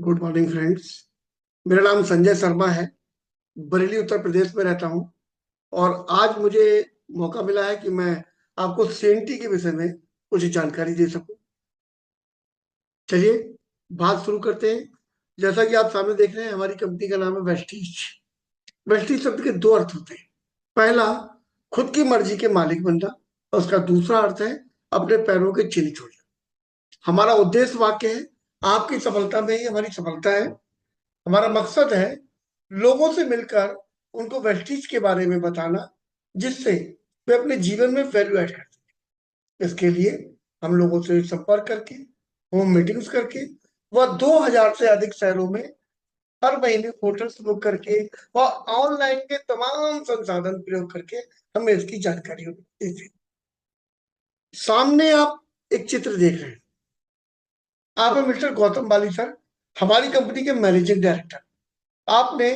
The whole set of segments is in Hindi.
Good morning friends. मेरा नाम संजय शर्मा है। बरेली उत्तर प्रदेश में रहता हूँ और आज मुझे मौका मिला है कि मैं आपको सीएनटी के विषय में कुछ जानकारी दे सकूं। चलिए बात शुरू करते हैं। जैसा कि आप सामने देख रहे हैं, हमारी कंपनी का नाम है वेस्टीज। वेस्टीज शब्द के दो अर्थ होते हैं। पहला, खुद की मर्जी के मालिक बनना, और उसका दूसरा अर्थ है अपने पैरों के चिन्ह छोड़ना। हमारा उद्देश्य वाक्य है, आपकी सफलता में ही हमारी सफलता है। हमारा मकसद है लोगों से मिलकर उनको वेस्टीज के बारे में बताना, जिससे वे अपने जीवन में वैल्यू ऐड कर सकें। इसके लिए हम लोगों से संपर्क करके, होम मीटिंग्स करके, वह 2000 से अधिक शहरों में हर महीने होटल्स बुक करके व ऑनलाइन के तमाम संसाधन प्रयोग करके हमें इसकी जानकारी देते हैं। सामने आप एक चित्र देख रहे हैं। आप हैं मिस्टर गौतम बाली सर, हमारी कंपनी के मैनेजिंग डायरेक्टर। आपने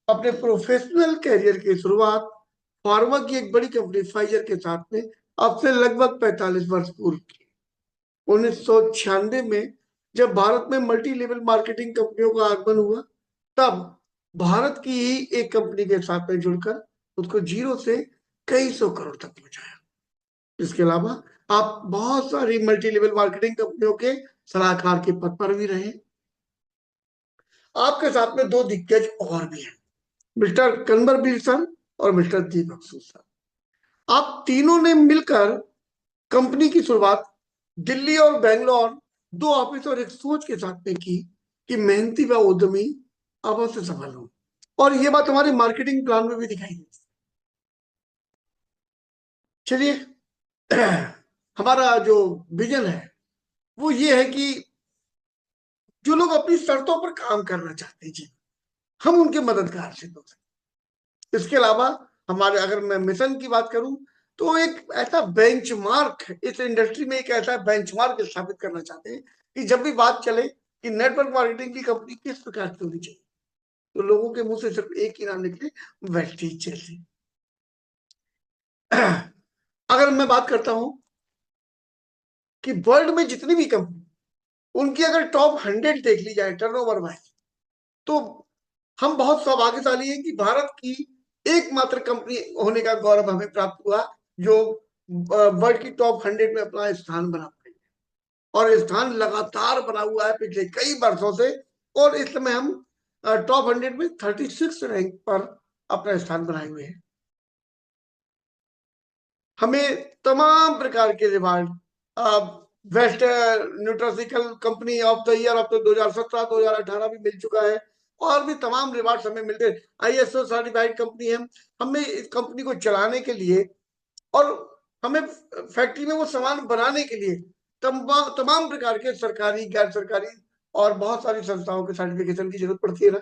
अपने प्रोफेशनल करियर की शुरुआत फार्मा की एक बड़ी कंपनी फाइजर के साथ में अब से लगभग 45 वर्ष पूर्व की। 1996 में जब भारत में मल्टी लेवल मार्केटिंग कंपनियों का आगमन हुआ, तब भारत की ही एक कंपनी के साथ में जुड़कर उसको जीरो से कई सौ करोड़ तक पहुंचाया। इसके अलावा आप बहुत सारी मल्टी लेवल मार्केटिंग कंपनियों के सलाहकार के पद पर भी रहे। आपके साथ में दो दिग्गज और भी हैं, मिस्टर कन्वरबीर सर और मिस्टर दीपक सूद सर। आप तीनों ने मिलकर कंपनी की शुरुआत दिल्ली और बेंगलोर, दो ऑफिस और एक सोच के साथ में की कि मेहनती व उद्यमी अवश्य सफल हो। और ये बात हमारे मार्केटिंग प्लान में भी दिखाई देती। चलिए हमारा जो विजन है वो ये है कि जो लोग अपनी शर्तों पर काम करना चाहते हैं जी, हम उनके मददगार सिद्ध हो सकते हैं। इसके अलावा हमारे, अगर मैं मिशन की बात करूं, तो एक ऐसा बेंचमार्क, इस इंडस्ट्री में एक ऐसा बेंचमार्क स्थापित करना चाहते हैं कि जब भी बात चले कि नेटवर्क मार्केटिंग की कंपनी किस प्रकार की होनी चाहिए, तो लोगों के मुंह से सिर्फ एक ही नाम निकले, वेस्टीज जैसी। अगर मैं बात करता हूं कि वर्ल्ड में जितनी भी कंपनी, उनकी अगर टॉप 100 देख ली जाए टर्नओवर वाइज, तो हम बहुत सौभाग्यशाली हैं कि भारत की एकमात्र कंपनी होने का गौरव हमें प्राप्त हुआ जो वर्ल्ड की टॉप 100 में अपना स्थान बना पाई। और स्थान लगातार बना हुआ है पिछले कई वर्षों से, और इस समय हम टॉप 100 में 36 रैंक पर अपना स्थान बनाए हुए हैं। हमें तमाम प्रकार के reward, best nutraceutical company of the year of 2017-2018 भी मिल चुका है, और भी तमाम रिवार्ड हमें मिलते हैं। आईएसओ सर्टिफाइड कंपनी है। हमें इस कंपनी को चलाने के लिए और हमें फैक्ट्री में वो सामान बनाने के लिए तमाम प्रकार के सरकारी, गैर सरकारी और बहुत सारी संस्थाओं के सर्टिफिकेशन की जरूरत पड़ती है ना।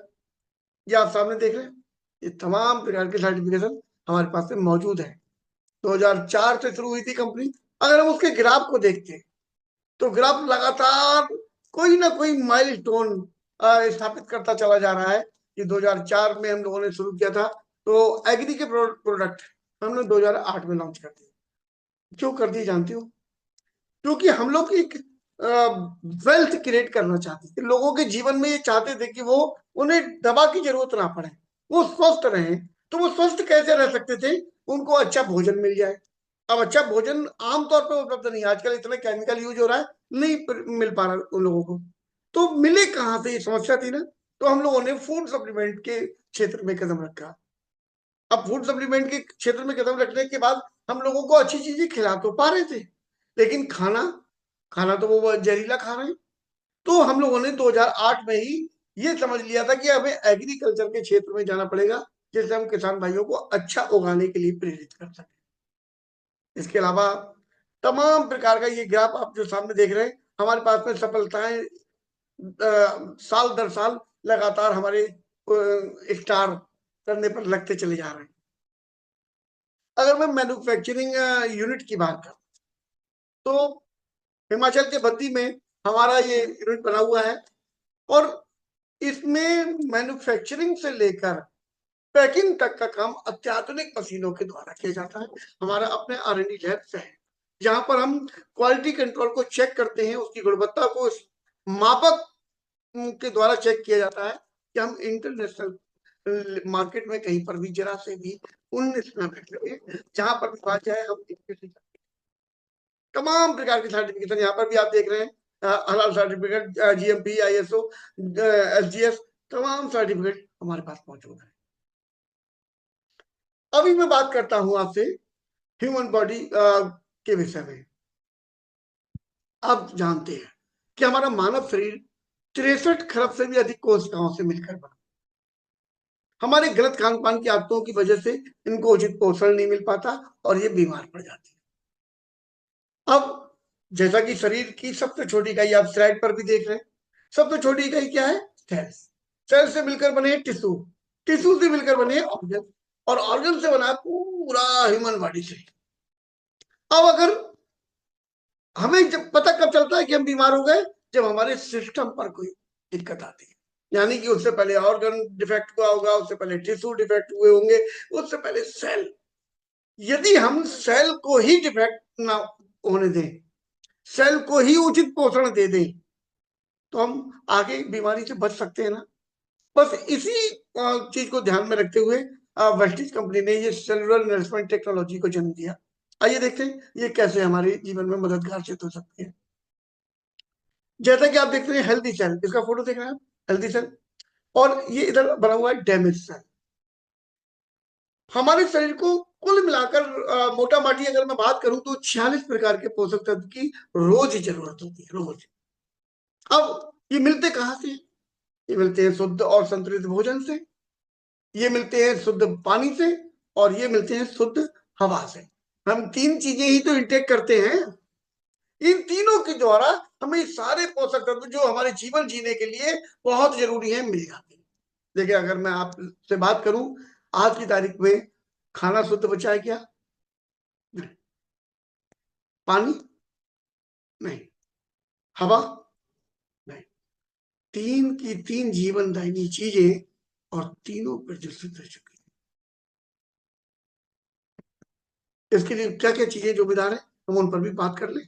ये आप सामने देख रहे हैं, ये तमाम प्रकार के सर्टिफिकेशन हमारे पास में मौजूद है। 2004 से शुरू हुई थी कंपनी। अगर हम उसके ग्राफ को देखते हैं, तो ग्राफ लगातार कोई ना कोई माइलस्टोन स्थापित करता चला जा रहा है। कि 2004 में हम लोगों ने शुरू किया था, तो एग्री के प्रोडक्ट हमने 2008 में लॉन्च कर दिए। क्यों कर दिए जानते हो? क्योंकि हम लोग एक वेल्थ क्रिएट करना चाहते थे। लोगों के जीवन में ये चाहते थे कि वो, उन्हें दवा की जरूरत ना पड़े, वो स्वस्थ रहे। तो वो स्वस्थ कैसे रह सकते थे? उनको अच्छा भोजन मिल जाए। अब अच्छा भोजन आमतौर पर उपलब्ध नहीं है, आजकल इतना केमिकल यूज हो रहा है, नहीं मिल पा रहा उन लोगों को। तो मिले कहाँ से, ये समस्या थी ना। तो हम लोगों ने फूड सप्लीमेंट के क्षेत्र में कदम रखा। अब फूड सप्लीमेंट के क्षेत्र में कदम रखने के बाद हम लोगों को अच्छी चीजें खिला तो पा रहे थे, लेकिन खाना खाना तो वो जहरीला खा रहे हैं। तो हम लोगों ने 2008 में ही ये समझ लिया था कि हमें एग्रीकल्चर के क्षेत्र में जाना पड़ेगा, जिससे हम किसान भाइयों को अच्छा उगाने के लिए प्रेरित कर सकें। इसके अलावा तमाम प्रकार का ये ग्राफ आप जो सामने देख रहे हैं, हमारे पास में सफलताएं साल दर साल लगातार हमारे स्टार करने पर लगते चले जा रहे हैं। अगर मैं मैन्युफैक्चरिंग यूनिट की बात करूं, तो हिमाचल के बद्दी में हमारा ये यूनिट बना हुआ है, और इसमें मैन्युफैक्चरिंग से लेकर पैकिंग तक का काम अत्याधुनिक मशीनों के द्वारा किया जाता है। हमारा अपने R&D लैब है, जहां पर हम क्वालिटी कंट्रोल को चेक करते हैं, उसकी गुणवत्ता को मापक के द्वारा चेक किया जाता है कि हम इंटरनेशनल मार्केट में कहीं पर भी जरा से भी 19 ना बैठ रहे, जहां पर भी बात जाए हम तमाम प्रकार के सर्टिफिकेशन यहाँ पर भी आप देख रहे हैं, हलाल सर्टिफिकेट, जीएमपी, आईएसओ, एसजीएस, तमाम सर्टिफिकेट हमारे पास मौजूद है। अभी मैं बात करता हूं आपसे ह्यूमन बॉडी के विषय में। आप जानते हैं कि हमारा मानव शरीर 63 खरब से भी अधिक कोशिकाओं से मिलकर बना। हमारे गलत खान पान की आदतों की वजह से इनको उचित पोषण नहीं मिल पाता और ये बीमार पड़ जाती है। अब जैसा कि शरीर की सबसे छोटी इकाई आप स्लाइड पर भी देख रहे हैं, सबसे छोटी इकाई क्या है? सेल्स। सेल से मिलकर बने टिश्यू, टिश्यू से मिलकर बने ऑर्गन, और ऑर्गन से बना पूरा ह्यूमन बॉडी से। अब अगर हमें जब पता कब चलता है कि हम बीमार हो गए, जब हमारे सिस्टम पर कोई दिक्कत आती है, यानी कि उससे पहले ऑर्गन डिफेक्ट हुआ होगा, उससे पहले टिश्यू डिफेक्ट हुए होंगे, उससे पहले सेल। यदि हम सेल को ही डिफेक्ट ना होने दें, सेल को ही उचित पोषण दे दें, तो हम आगे बीमारी से बच सकते हैं ना। बस इसी चीज को ध्यान में रखते हुए वेस्टिज कंपनी ने ये सेलुलर नरिशमेंट टेक्नोलॉजी को जन्म दिया। आइए देखते हैं ये कैसे हमारे जीवन में मददगार सिद्ध हो सकती है। जैसा कि आप देख रहे हैं हेल्दी सेल, इसका फोटो देख रहे हैं आप, हेल्दी सेल, और ये इधर बना हुआ है डैमेज सेल। हमारे शरीर को कुल मिलाकर मोटा माटी अगर मैं बात करूं तो 46 प्रकार के पोषक तत्व की रोज जरूरत होती है, रोज। अब ये मिलते कहां से? ये मिलते हैं शुद्ध और संतुलित भोजन से, ये मिलते हैं शुद्ध पानी से, और ये मिलते हैं शुद्ध हवा से। हम तीन चीजें ही तो इंटेक करते हैं। इन तीनों के द्वारा हमें सारे पोषक तत्व जो हमारे जीवन जीने के लिए बहुत जरूरी है मिल जाते हैं। देखिए, अगर मैं आपसे बात करूं आज की तारीख में, खाना शुद्ध बचा है क्या? नहीं। पानी? नहीं। हवा? नहीं। तीन की तीन जीवनदायिनी चीजें, और तीनों प्रदूषित हो चुकी है। इसके लिए क्या क्या चीजें जिम्मेदार है, हम उन पर भी बात कर लें।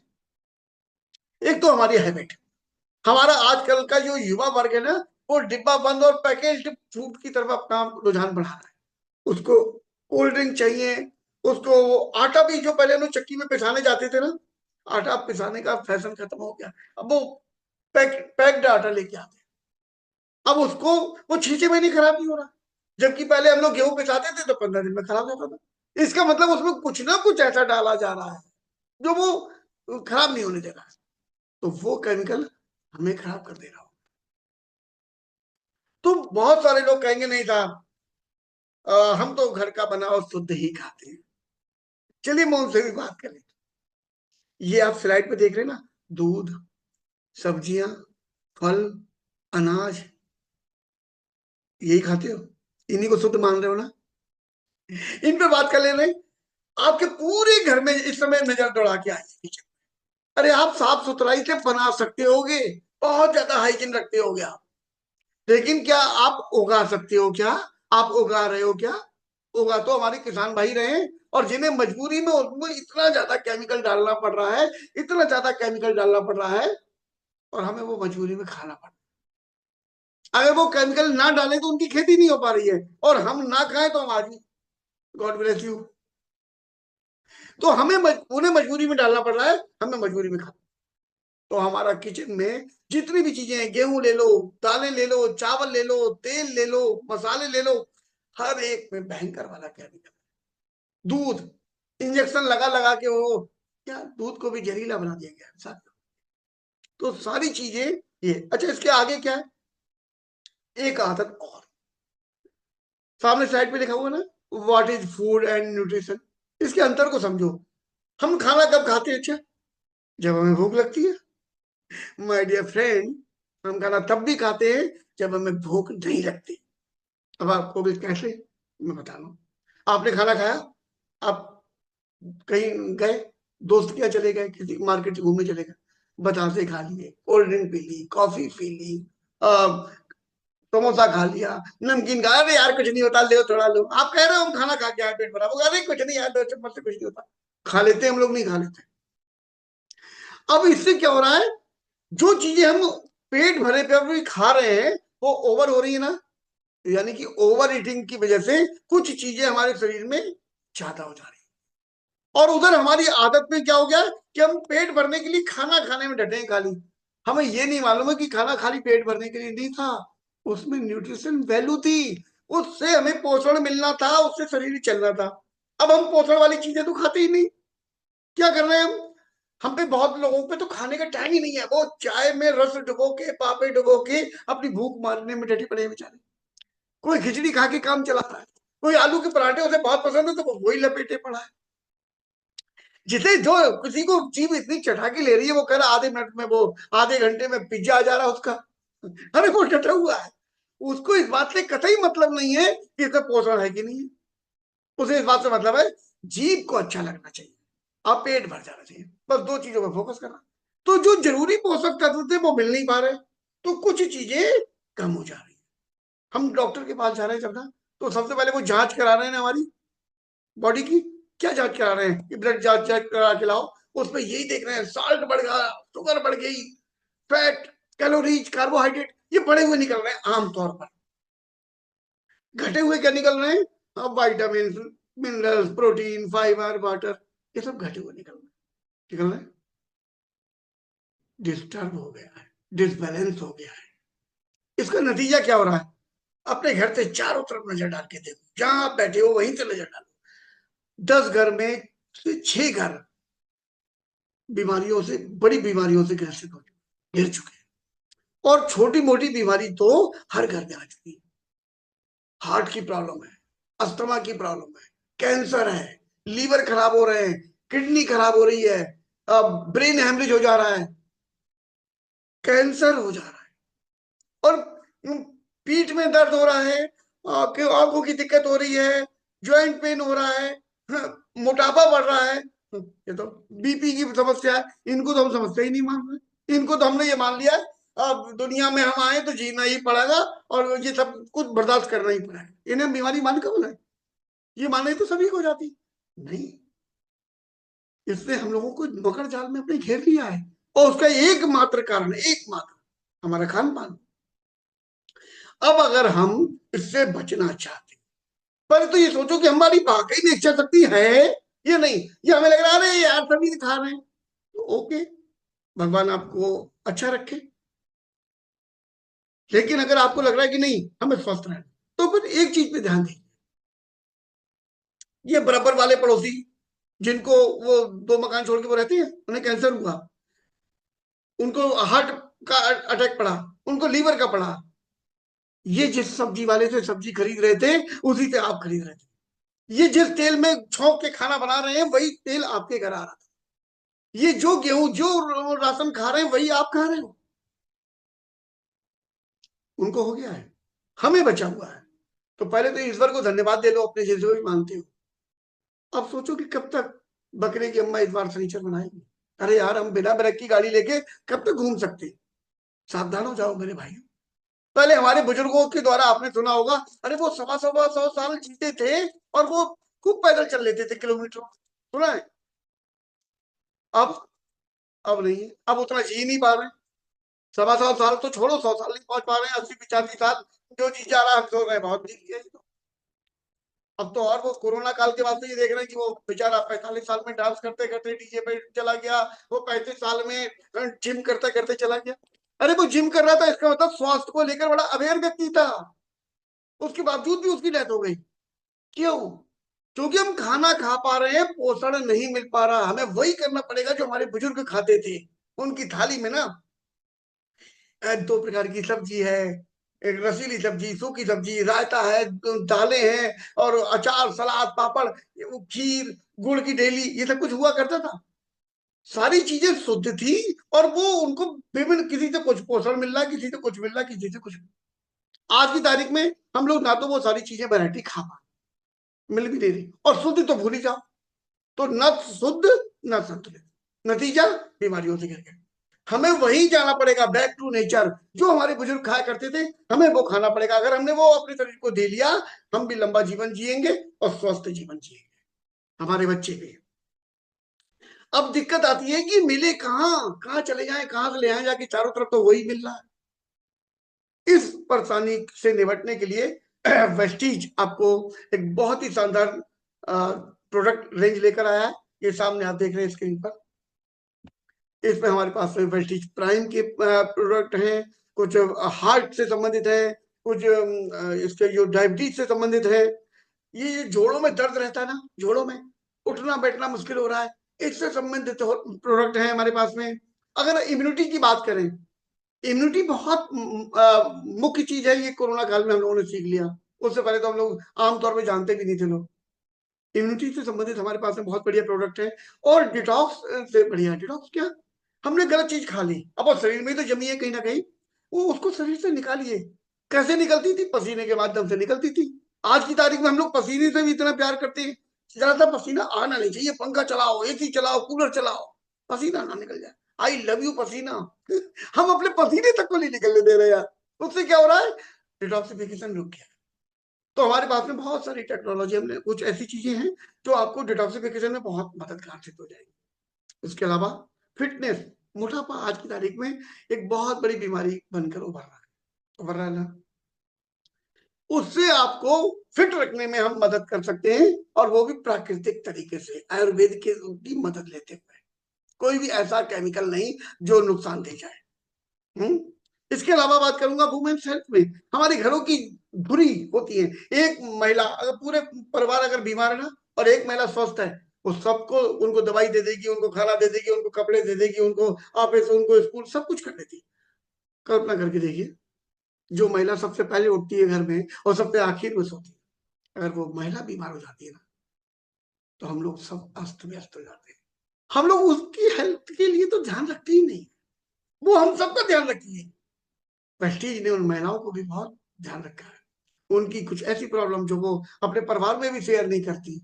एक तो हमारी हैबिट, हमारा आजकल का जो युवा वर्ग है ना, वो डिब्बा बंद और पैकेज्ड फूड की तरफ अपना रुझान बढ़ा रहा है। उसको कोल्ड ड्रिंक चाहिए, उसको वो आटा भी जो पहले हम लोग चक्की में पिसाने जाते थे ना, आटा पिसाने का फैशन खत्म हो गया। अब वो पैक्ड आटा लेके आते हैं। अब उसको वो 6 6 महीने खराब नहीं हो रहा, जबकि पहले हम लोग गेहूं पिसाते थे तो 15 दिन में खराब होता था। इसका मतलब उसमें कुछ ना कुछ ऐसा डाला जा रहा है जो वो खराब नहीं होने दे रहा है, तो वो केमिकल हमें खराब कर दे रहा हो। तो बहुत सारे लोग कहेंगे नहीं साहब, हम तो घर का बना और शुद्ध ही खाते हैं। चलिए मैं उनसे भी बात करें। ये आप स्लाइड पे देख रहे हैं ना, दूध, सब्जियां, फल, अनाज, यही खाते हो, इन्हीं को शुद्ध मान रहे हो ना? इन पे बात कर ले रहे हैं। आपके पूरे घर में इस समय नजर दौड़ा के आए, अरे आप साफ सुथराई से बना सकते होगे, बहुत ज्यादा हाइजीन रखते होगे आप, लेकिन क्या आप उगा सकते हो? क्या आप उगा रहे हो? क्या उगा तो हमारे किसान भाई रहे हैं, और जिन्हें मजबूरी में उसमें इतना ज्यादा केमिकल डालना पड़ रहा है, इतना ज्यादा केमिकल डालना पड़ रहा है, और हमें वो मजबूरी में खाना पड़ रहा है। अगर वो केमिकल ना डाले तो उनकी खेती नहीं हो पा रही है, और हम ना खाएं तो हमारी, गॉड ब्लेस यू। तो हमें उन्हें मजबूरी में डालना पड़ रहा है, हमें मजबूरी में खाना। तो हमारा किचन में जितनी भी चीजें हैं, गेहूं ले लो, दालें ले लो, चावल ले लो, तेल ले लो, मसाले ले लो, हर एक में भयंकर वाला केमिकल। दूध, इंजेक्शन लगा लगा के वो क्या दूध को भी जहरीला बना दिया गया साथ। तो सारी चीजें ये। अच्छा, इसके आगे क्या है? एक आदत और, सामने साइड पे लिखा हुआ ना, what is food and nutrition. इसके अंतर को समझो। हम खाना कब खाते हैं? अच्छा, जब हमें भूख लगती है। माय डियर फ्रेंड, हम खाना तब भी खाते हैं जब हमें भूख नहीं लगती। अब आपको भी कैसे मैं बता रहा हूँ। आपने खाना खाया, आप कहीं गए, दोस्त क्या चले गए, किसी मार्केट घूमने चले गए, बतासे खा लिए, कोल्ड ड्रिंक पी ली, कॉफी पी ली, समोसा खा लिया, नमकीन खा, अरे यार कुछ नहीं होता, ले थोड़ा लो। आप कह रहे हो हम खाना खा के आए पेट भरा, वो अरे कुछ नहीं यार, 2 चम्मच से कुछ नहीं होता। खा लेते हम लोग, नहीं खा लेते। अब इससे क्या हो रहा है, जो चीजें हम पेट भरे पे भी खा रहे हैं, वो ओवर हो रही है ना, यानी कि ओवर ईटिंग की वजह से कुछ चीजें हमारे शरीर में ज्यादा हो जा रही है। और उधर हमारी आदत में क्या हो गया कि हम पेट भरने के लिए खाना खाने में डटे हैं खाली। हमें ये नहीं मालूम है कि खाना खाली पेट भरने के लिए नहीं था, उसमें न्यूट्रिशन वैल्यू थी, उससे हमें पोषण मिलना था, उससे शरीर चलना था। अब हम पोषण वाली चीजें तो खाते ही नहीं। क्या कर रहे हैं हम पे बहुत लोगों पे तो खाने का टाइम ही नहीं है, वो चाय में रस डुबो के, पापे डुबो के अपनी भूख मारने में डटे पड़े हैं बेचारे। कोई खिचड़ी खा के काम चलाता है, कोई आलू के पराठे उसे बहुत पसंद है तो वो वही लपेटे पड़ा है। जिसे जो किसी को जीभ इतनी चटाकी ले रही है, वो कह रहा आधे मिनट में, वो आधे घंटे में पिज्जा आ जा रहा है उसका। अरे वो डटा हुआ है, उसको इस बात से कतई मतलब नहीं है कि इसका पोषण है कि नहीं है। उसे इस बात से मतलब है जीभ को अच्छा लगना चाहिए, आप पेट भर जाना चाहिए, बस दो चीजों पर फोकस करना। तो जो जरूरी पोषक तत्व थे वो मिल नहीं पा रहे, तो कुछ चीजें कम हो जा रही है। हम डॉक्टर के पास जा रहे हैं जब ना, तो सबसे पहले वो जांच करा रहे हैं ना हमारी बॉडी की। क्या जांच करा रहे हैं कि ब्लड जांच चेक करा के लाओ, उसमें यही देख रहे हैं साल्ट बढ़ गया, शुगर बढ़ गई, फैट, कैलोरीज, कार्बोहाइड्रेट ये बढ़े हुए निकल रहे हैं आमतौर पर। घटे हुए क्या निकल रहे हैं? अब vitamin, minerals, protein, fibre, water, ये सब घटे हुए निकल रहे हैं। डिस्टर्ब हो गया है, डिसबैलेंस हो गया है। इसका नतीजा क्या हो रहा है? अपने घर से चारों तरफ नजर डाल के देखो, जहां आप बैठे हो वहीं से नजर डालो। 10 घर में से 6 घर बीमारियों से, बड़ी बीमारियों से ग्रसित हो चुके, घिर चुके हैं। और छोटी मोटी बीमारी तो हर घर में आ चुकी है। हार्ट की प्रॉब्लम है, अस्थमा की प्रॉब्लम है, कैंसर है, लीवर खराब हो रहे हैं, किडनी खराब हो रही है, ब्रेन हेमरेज हो जा रहा है, कैंसर हो जा रहा है। और पीठ में दर्द हो रहा है, आंखों की दिक्कत हो रही है, ज्वाइंट पेन हो रहा है, मोटापा बढ़ रहा है, ये तो बीपी की समस्या है। इनको तो हम समझते ही नहीं मान रहे, इनको तो हमने ये मान लिया है अब दुनिया में हम आए तो जीना ही पड़ेगा और ये सब कुछ बर्दाश्त करना ही पड़ेगा। इन्हें बीमारी मान कब है? ये माने तो सभी को हो जाती नहीं। इसने हम लोगों को मकर जाल में अपने घेर लिया है, और उसका एकमात्र कारण, एकमात्र हमारा खान पान। अब अगर हम इससे बचना चाहते, पहले तो ये सोचो कि हमारी वाकई में इच्छा शक्ति है ये नहीं, ये हमें लग रहा है अरे यार सभी खा रहे हैं, तो ओके, भगवान आपको अच्छा रखे। लेकिन अगर आपको लग रहा है कि नहीं हमें स्वस्थ रहना, तो फिर एक चीज पे ध्यान दें, ये बराबर वाले पड़ोसी जिनको वो 2 मकान छोड़ के वो रहते हैं, उन्हें कैंसर हुआ, उनको हार्ट का अटैक पड़ा, उनको लीवर का पड़ा, ये जिस सब्जी वाले से सब्जी खरीद रहे थे उसी से आप खरीद रहे थे। ये जिस तेल में छौंक के खाना बना रहे हैं वही तेल आपके घर आ रहा था। ये जो गेहूं, जो राशन खा रहे हैं वही आप खा रहे हो। उनको हो गया है, हमें बचा हुआ है। तो पहले तो ईश्वर को धन्यवाद दे दो, अपने जैसे भी मानते हो। अब सोचो कि कब तक बकरे की अम्मा इस बार शनिचर बनाएगी। अरे यार हम बिना ब्रेक की गाड़ी लेके कब तक घूम सकते? सावधान हो जाओ मेरे भाई। पहले हमारे बुजुर्गों के द्वारा आपने सुना होगा, अरे वो 100 जीते थे और वो खूब पैदल चल लेते थे किलोमीटर, सुना है? अब अब नहीं है, अब उतना जी नहीं पा रहे हैं। 100 साल तो छोड़ो, 100 साल नहीं पहुंच पा रहे हैं, 80 85 साल जो जी जा रहा है हम सोच रहे हैं बहुत जी लिया जी। तो अब तो और वो कोरोना काल के बाद से ये देख रहे हैं कि वो बेचारा 45 साल में डांस करते करते डीजे पे चला गया, वो 35 साल में जिम करते करते चला गया। अरे वो जिम कर रहा था, इसका मतलब स्वास्थ्य को लेकर बड़ा अवेयर व्यक्ति था, उसके बावजूद भी उसकी डेथ हो गई। क्यों? क्योंकि हम खाना खा पा रहे हैं, पोषण नहीं मिल पा रहा। हमें वही करना पड़ेगा जो हमारे बुजुर्ग खाते थे। उनकी थाली में ना 2 प्रकार की सब्जी है, एक रसीली सब्जी, सूखी सब्जी, रायता है, दालें हैं, और अचार, सलाद, पापड़, वो खीर, गुड़ की ढेली, ये सब कुछ हुआ करता था। सारी चीजें शुद्ध थी, और वो उनको विभिन्न, किसी से कुछ पोषण मिल रहा, किसी से कुछ मिल रहा, किसी से कुछ। आज की तारीख में हम लोग ना तो वो सारी चीजें वैरायटी खा पा, मिल भी नहीं रही, और शुद्ध तो भूल ही जाओ। तो न शुद्ध न संतुलित, नतीजा बीमारियों से घिर गए। हमें वही जाना पड़ेगा, बैक टू नेचर, जो हमारे बुजुर्ग खाया करते थे, हमें वो खाना पड़ेगा। अगर हमने वो अपने शरीर को दे लिया, हम भी लंबा जीवन जिएंगे और स्वस्थ जीवन जिएंगे, हमारे बच्चे भी। अब दिक्कत आती है कि मिले कहाँ, कहाँ चले जाएं, कहाँ से ले आए, जाके चारों तरफ तो वही मिल रहा है। इस परेशानी से निपटने के लिए वेस्टीज आपको एक बहुत ही शानदार प्रोडक्ट रेंज लेकर आया है। ये सामने आप देख रहे हैं स्क्रीन पर। इसमें हमारे पास वेस्टीज प्राइम के प्रोडक्ट हैं, कुछ हार्ट से संबंधित है, कुछ इसके जो डायबिटीज से संबंधित है। ये जोड़ों में दर्द रहता है ना, जोड़ों में उठना बैठना मुश्किल हो रहा है, इससे संबंधित प्रोडक्ट है हमारे पास में। अगर इम्यूनिटी की बात करें, इम्यूनिटी बहुत मुख्य चीज है, ये कोरोना काल में हम लोगों ने सीख लिया। उससे पहले तो हम लोग आमतौर पर जानते भी नहीं थे लोग। इम्यूनिटी से संबंधित हमारे पास में बहुत बढ़िया प्रोडक्ट है। और डिटॉक्स से बढ़िया, डिटॉक्स क्या, हमने गलत चीज खा ली, अब वो शरीर में तो जमी है कहीं ना कहीं, वो उसको शरीर से निकालिए। कैसे निकलती थी? पसीने के माध्यम से निकलती थी। आज की तारीख में हम लोग पसीने से भी इतना प्यार करते हैं, ज्यादा पसीना आना नहीं चाहिए, पंखा चलाओ, एसी चलाओ, कूलर चलाओ, पसीना ना निकल जाए। आई लव यू पसीना। हम अपने पसीने तक को नहीं निकलने दे रहे यार। उससे क्या हो रहा है? डिटॉक्सिफिकेशन रुक गया। तो हमारे पास में बहुत सारी टेक्नोलॉजी, हमने कुछ ऐसी चीजें हैं जो आपको डिटॉक्सिफिकेशन में बहुत मददगार सिद्ध हो जाएगी। इसके अलावा फिटनेस, मोटापा आज की तारीख में एक बहुत बड़ी बीमारी बनकर उभर रहा है ना, उससे आपको फिट रखने में हम मदद कर सकते हैं, और वो भी प्राकृतिक तरीके से, आयुर्वेद की मदद लेते हुए। कोई भी ऐसा केमिकल नहीं जो नुकसान दे जाए। इसके अलावा बात करूंगा वुमेन्स हेल्थ में, हमारे घरों की धुरी होती है। एक महिला अगर पूरे परिवार अगर बीमार है ना, और एक महिला स्वस्थ है, वो सबको, उनको दवाई दे देगी, उनको खाना दे देगी, उनको कपड़े दे देगी, उनको ऑफिस, उनको स्कूल, सब कुछ कर देती है। कल्पना करके देखिए, जो महिला सबसे पहले उठती है घर में और सबसे आखिर में सोती है, अगर वो महिला बीमार हो जाती है ना, तो हम लोग सब अस्त व्यस्त हो जाते हैं। हम लोग उसकी हेल्थ के लिए तो ध्यान रखते ही नहीं, वो हम सबका ध्यान रखती है। प्रेस्टीज ने उन महिलाओं को भी बहुत ध्यान रखा है, उनकी कुछ ऐसी प्रॉब्लम जो वो अपने परिवार में भी शेयर नहीं करती,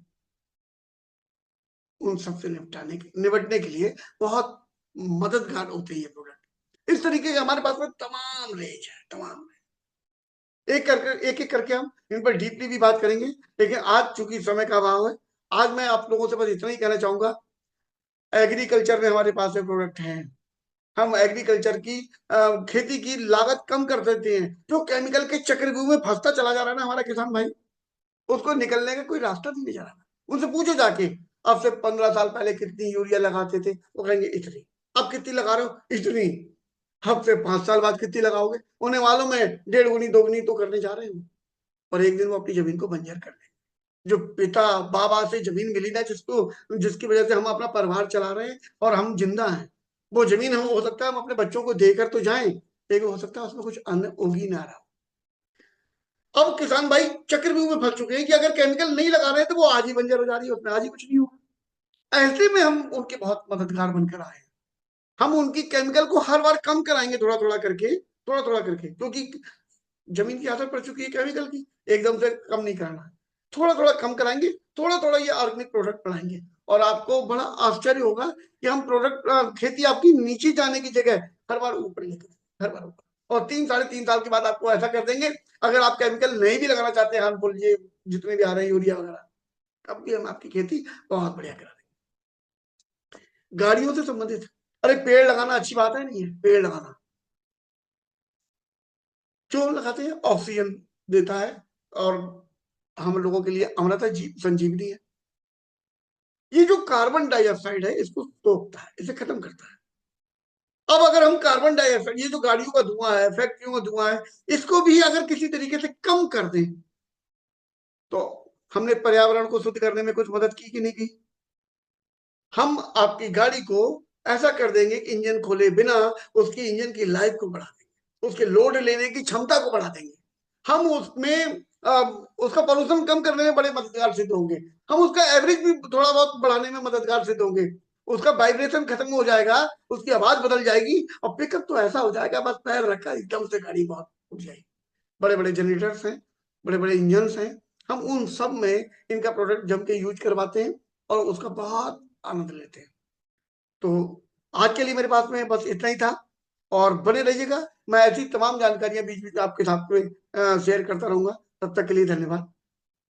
उन सबसे निपटने के लिए बहुत मददगार होते हैं ये प्रोडक्ट। इस तरीके के हमारे पास में तमाम रेंज है, तमाम। एक एक करके हम इन पर डीपली भी बात करेंगे, लेकिन आज चूंकि समय का अभाव है, आज मैं आप लोगों से बस इतना ही कहना चाहूंगा। एग्रीकल्चर में हमारे पास में प्रोडक्ट हैं, हम एग्रीकल्चर की खेती की लागत कम कर देते हैं। जो केमिकल के चक्रव्यूह में फंसता चला जा रहा है ना हमारा किसान भाई, उसको निकलने का कोई रास्ता नहीं नजर आ रहा। उनसे पूछो जाके, अब से 15 साल पहले कितनी यूरिया लगाते थे, वो कहेंगे इतनी। अब कितनी लगा रहे हो? इतनी। अब से 5 साल बाद कितनी लगाओगे? उन्हें मालूम है 1.5 गुनी 2 गुनी तो करने जा रहे हैं, और एक दिन वो अपनी जमीन को बंजर कर देंगे। जो पिता बाबा से जमीन मिली ना, जिसको, जिसकी वजह से हम अपना परिवार चला रहे हैं और हम जिंदा हैं, वो जमीन हम, हो सकता है हम अपने बच्चों को देकर तो जाएं, लेकिन हो सकता है उसमें कुछ अन्न उग ही ना रहा। अब किसान भाई चक्रव्यूह में फंस चुके हैं कि अगर केमिकल नहीं लगा रहे हैं तो वो आज ही बंजर हो जा रही है, उसमें आज ही कुछ नहीं होगा। ऐसे में हम उनके बहुत मददगार बनकर आए हैं। हम उनकी केमिकल को हर बार कम कराएंगे, थोड़ा थोड़ा करके, थोड़ा थोड़ा करके, क्योंकि जमीन की आदत पड़ चुकी है केमिकल की, एकदम से कम नहीं करना है, थोड़ा थोड़ा कम कराएंगे, थोड़ा थोड़ा ये ऑर्गेनिक प्रोडक्ट बढ़ाएंगे, और आपको बड़ा आश्चर्य होगा कि हम प्रोडक्ट, खेती आपकी नीचे जाने की जगह हर बार ऊपर लेकर, हर बार ऊपर। और 3 साढ़े 3 साल के बाद आपको ऐसा कर देंगे, अगर आप केमिकल नहीं भी लगाना चाहते हैं, हार्मफुल ये जितने भी आ रहे हैं यूरिया वगैरह, तब भी हम आपकी खेती बहुत बढ़िया करा देंगे। गाड़ियों से संबंधित, अरे पेड़ लगाना अच्छी बात है, नहीं है? पेड़ लगाना क्यों लगाते हैं? ऑक्सीजन देता है, और हम लोगों के लिए अमृत है, संजीवनी है। ये जो कार्बन डाइऑक्साइड है इसको सोखता है, इसे खत्म करता है। अब अगर हम कार्बन डाइऑक्साइड, ये जो गाड़ियों का धुआं है, फैक्ट्रियों का धुआं है, इसको भी अगर किसी तरीके से कम कर दें, तो हमने पर्यावरण को शुद्ध करने में कुछ मदद की कि नहीं की? हम आपकी गाड़ी को ऐसा कर देंगे कि इंजन खोले बिना उसकी इंजन की लाइफ को बढ़ा देंगे, उसके लोड लेने की क्षमता को बढ़ा देंगे। हम उसमें उसका पोल्यूशन कम करने में बड़े मददगार सिद्ध होंगे। हम उसका एवरेज भी थोड़ा बहुत बढ़ाने में मददगार सिद्ध होंगे। उसका वाइब्रेशन खत्म हो जाएगा, उसकी आवाज बदल जाएगी, और पिकअप तो ऐसा हो जाएगा, बस पैर रखा एकदम से गाड़ी बहुत उठ जाएगी। बड़े बड़े जनरेटर्स हैं, बड़े बड़े इंजन हैं, हम उन सब में इनका प्रोडक्ट जम के यूज करवाते हैं, और उसका बहुत आनंद लेते हैं। तो आज के लिए मेरे पास में बस इतना ही था, और बने रहिएगा, मैं ऐसी तमाम जानकारियां बीच बीच आपके साथ में शेयर करता रहूंगा। तब तक के लिए धन्यवाद।